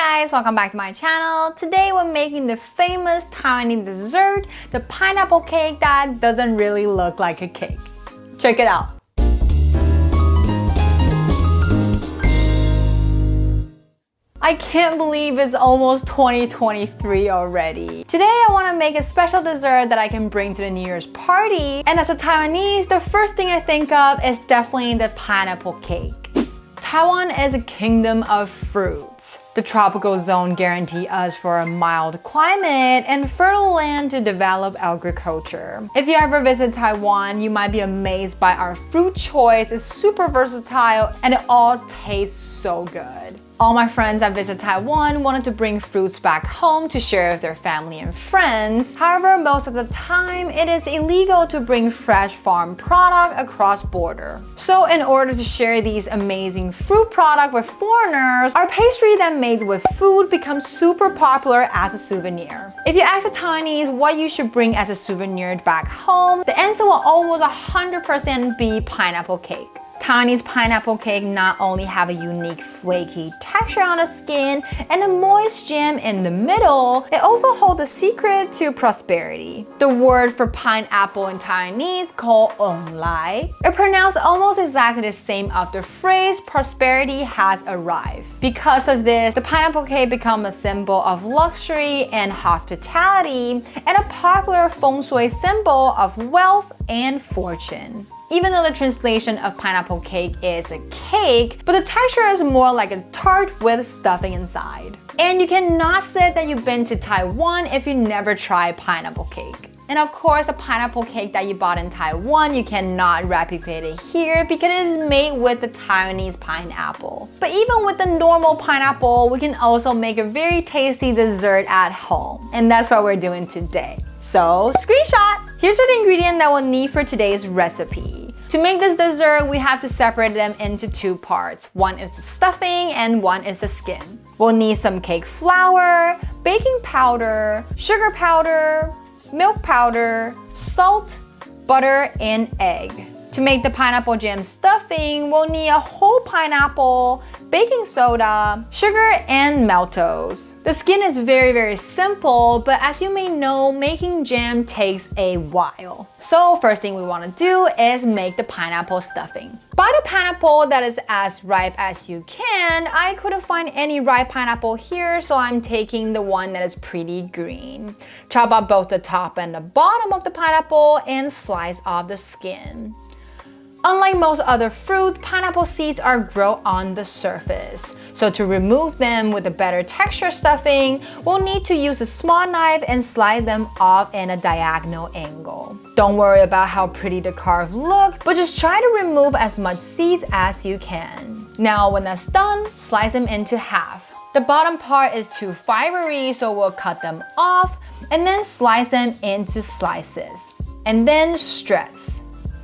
guys, welcome back to my channel. Today we're making the famous Taiwanese dessert, the pineapple cake that doesn't really look like a cake. Check it out. I can't believe it's almost 2023 already. Today I want to make a special dessert that I can bring to the New Year's party. And as a Taiwanese, the first thing I think of is definitely the pineapple cake. Taiwan is a kingdom of fruits. The tropical zone guarantees us for a mild climate and fertile land to develop agriculture. If you ever visit Taiwan, you might be amazed by our fruit choice. It's super versatile and it all tastes so good. All my friends that visit Taiwan wanted to bring fruits back home to share with their family and friends. However, most of the time, it is illegal to bring fresh farm product across border. So in order to share these amazing fruit products with foreigners, our pastry that made with food becomes super popular as a souvenir. If you ask the Taiwanese what you should bring as a souvenir back home, the answer will almost 100% be pineapple cake. Taiwanese pineapple cake not only have a unique flaky texture on the skin and a moist jam in the middle, it also holds the secret to prosperity. The word for pineapple in Taiwanese called onglai. It pronounced almost exactly the same of the phrase prosperity has arrived. Because of this, the pineapple cake became a symbol of luxury and hospitality and a popular feng shui symbol of wealth and fortune. Even though the translation of pineapple cake is a cake, but the texture is more like a tart with stuffing inside. And you cannot say that you've been to Taiwan if you never tried pineapple cake. And of course, the pineapple cake that you bought in Taiwan, you cannot replicate it here because it is made with the Taiwanese pineapple. But even with the normal pineapple, we can also make a very tasty dessert at home. And that's what we're doing today. So, screenshot! Here's the ingredient that we'll need for today's recipe. To make this dessert, we have to separate them into two parts. One is the stuffing and one is the skin. We'll need some cake flour, baking powder, sugar powder, milk powder, salt, butter, and egg. To make the pineapple jam stuffing, we'll need a whole pineapple, baking soda, sugar, and Maltose. The skin is very simple, but as you may know, making jam takes a while. So first thing we want to do is make the pineapple stuffing. Buy the pineapple that is as ripe as you can. I couldn't find any ripe pineapple here, so I'm taking the one that is pretty green. Chop up both the top and the bottom of the pineapple and slice off the skin. Unlike most other fruit, pineapple seeds are grown on the surface. So to remove them with a better texture stuffing, we'll need to use a small knife and slide them off in a diagonal angle. Don't worry about how pretty the carve look, but just try to remove as much seeds as you can. Now when that's done, slice them into half. The bottom part is too fibery, so we'll cut them off and then slice them into slices. And then shreds.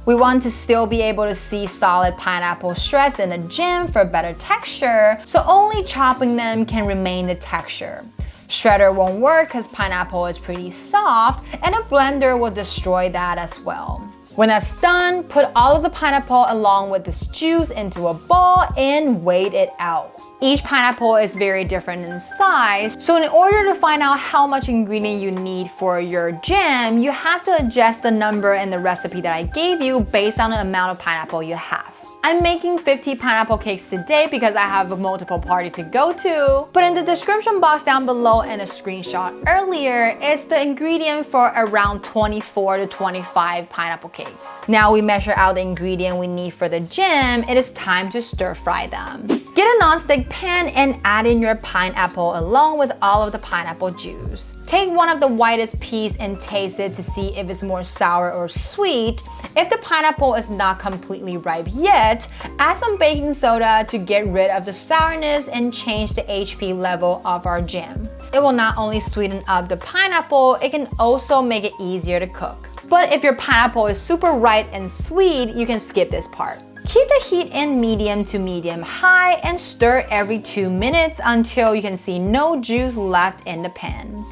We want to still be able to see solid pineapple shreds in the jam for better texture, so only chopping them can remain the texture. Shredder won't work because pineapple is pretty soft, and a blender will destroy that as well. When that's done, put all of the pineapple along with this juice into a bowl and weigh it out. Each pineapple is very different in size, so in order to find out how much ingredient you need for your jam, you have to adjust the number in the recipe that I gave you based on the amount of pineapple you have. I'm making 50 pineapple cakes today because I have a multiple party to go to. But in the description box down below and a screenshot earlier, it's the ingredient for around 24 to 25 pineapple cakes. Now we measure out the ingredient we need for the jam, it is time to stir fry them. Get a non-stick pan and add in your pineapple along with all of the pineapple juice. Take one of the whitest piece and taste it to see if it's more sour or sweet. If the pineapple is not completely ripe yet, add some baking soda to get rid of the sourness and change the HP level of our jam. It will not only sweeten up the pineapple, it can also make it easier to cook. But if your pineapple is super ripe and sweet, you can skip this part. Keep the heat in medium to medium high and stir every 2 minutes until you can see no juice left in the pan.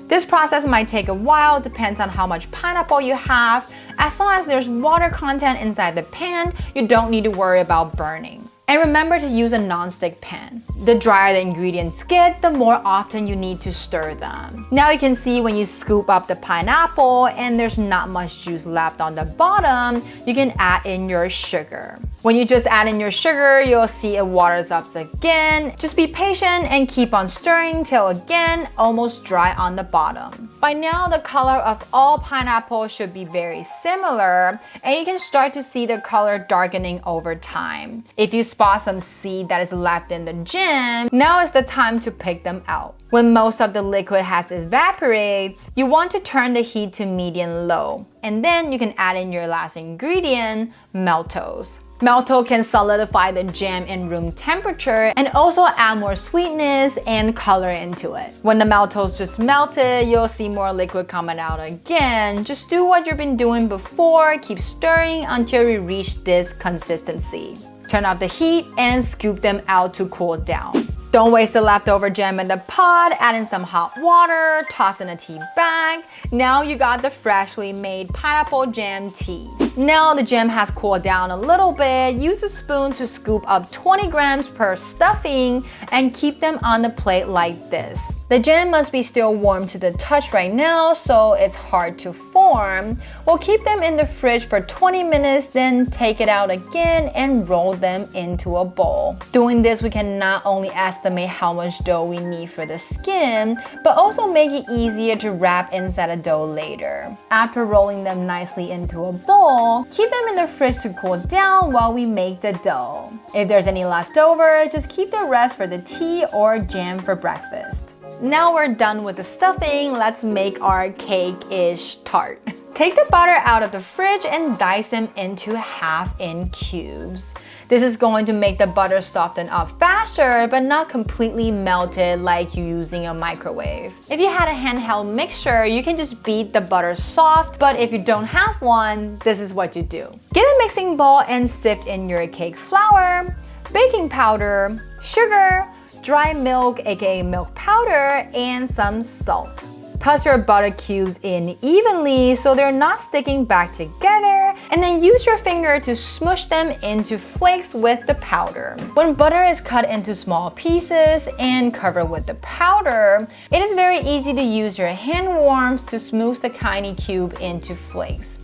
This process might take a while, depends on how much pineapple you have. As long as there's water content inside the pan, you don't need to worry about burning. And remember to use a non-stick pan. The drier the ingredients get, the more often you need to stir them. Now you can see when you scoop up the pineapple and there's not much juice left on the bottom, you can add in your sugar. When you just add in your sugar, you'll see it waters up again. Just be patient and keep on stirring till again, almost dry on the bottom. By now, the color of all pineapples should be very similar, and you can start to see the color darkening over time. If you spot some seed that is left in the jam, now is the time to pick them out. When most of the liquid has evaporated, you want to turn the heat to medium-low, and then you can add in your last ingredient, maltose. Maltose can solidify the jam in room temperature and also add more sweetness and color into it. When the maltose just melted, you'll see more liquid coming out again. Just do what you've been doing before, keep stirring until you reach this consistency. Turn off the heat and scoop them out to cool down. Don't waste the leftover jam in the pot, add in some hot water, toss in a tea bag. Now you got the freshly made pineapple jam tea. Now the jam has cooled down a little bit, use a spoon to scoop up 20 grams per stuffing and keep them on the plate like this. The jam must be still warm to the touch right now, so it's hard to form. We'll keep them in the fridge for 20 minutes, then take it out again and roll them into a bowl. Doing this, we can not only estimate how much dough we need for the skin, but also make it easier to wrap inside a dough later. After rolling them nicely into a bowl, keep them in the fridge to cool down while we make the dough. If there's any left over, just keep the rest for the tea or jam for breakfast. Now we're done with the stuffing, let's make our cake-ish tart. Take the butter out of the fridge and dice them into half-inch cubes. This is going to make the butter soften up faster, but not completely melted like you using a microwave. If you had a handheld mixer, you can just beat the butter soft, but if you don't have one, this is what you do. Get a mixing bowl and sift in your cake flour, baking powder, sugar, dry milk aka milk powder, and some salt. Toss your butter cubes in evenly so they're not sticking back together, and then use your finger to smush them into flakes with the powder. When butter is cut into small pieces and covered with the powder, it is very easy to use your hand worms to smoosh the tiny cube into flakes.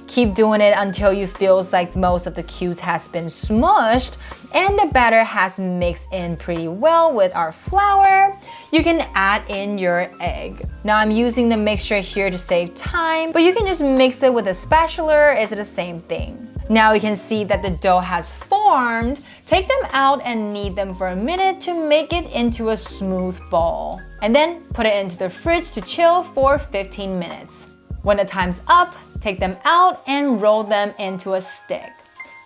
Keep doing it until you feel like most of the cubes has been smushed and the batter has mixed in pretty well with our flour. You can add in your egg. Now I'm using the mixture here to save time, but you can just mix it with a spatula, it's the same thing. Now you can see that the dough has formed. Take them out and knead them for a minute to make it into a smooth ball. And then put it into the fridge to chill for 15 minutes. When the time's up, take them out and roll them into a stick.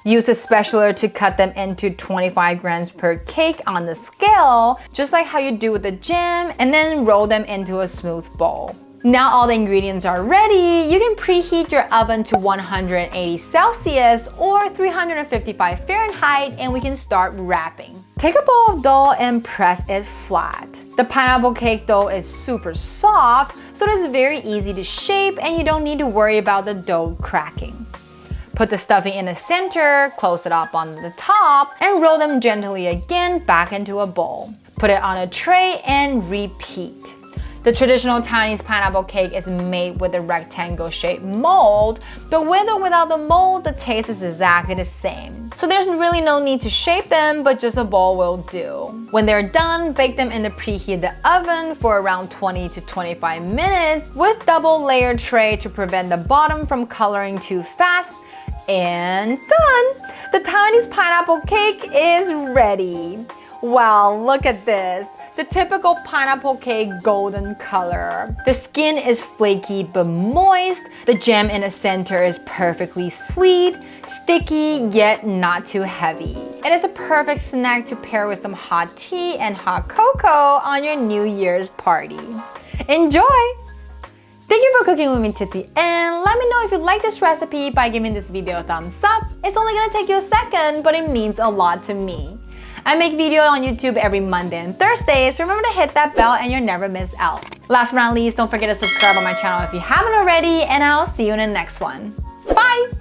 Use a spatula to cut them into 25 grams per cake on the scale, just like how you do with the jam, and then roll them into a smooth ball. Now all the ingredients are ready, you can preheat your oven to 180 Celsius or 355 Fahrenheit and we can start wrapping. Take a bowl of dough and press it flat. The pineapple cake dough is super soft, so it is very easy to shape and you don't need to worry about the dough cracking. Put the stuffing in the center, close it up on the top, and roll them gently again back into a bowl. Put it on a tray and repeat. The traditional Taiwanese pineapple cake is made with a rectangle-shaped mold, but with or without the mold, the taste is exactly the same. So there's really no need to shape them, but just a bowl will do. When they're done, bake them in the preheated oven for around 20 to 25 minutes with double layer tray to prevent the bottom from coloring too fast. And done! The Taiwanese pineapple cake is ready. Wow, look at this. The typical pineapple cake golden color. The skin is flaky but moist. The jam in the center is perfectly sweet, sticky yet not too heavy. It is a perfect snack to pair with some hot tea and hot cocoa on your New Year's party. Enjoy! Thank you for cooking with me to the end. Let me know if you like this recipe by giving this video a thumbs up. It's only gonna take you a second, but it means a lot to me. I make videos on YouTube every Monday and Thursday, so remember to hit that bell and you'll never miss out. Last but not least, don't forget to subscribe on my channel if you haven't already, and I'll see you in the next one. Bye!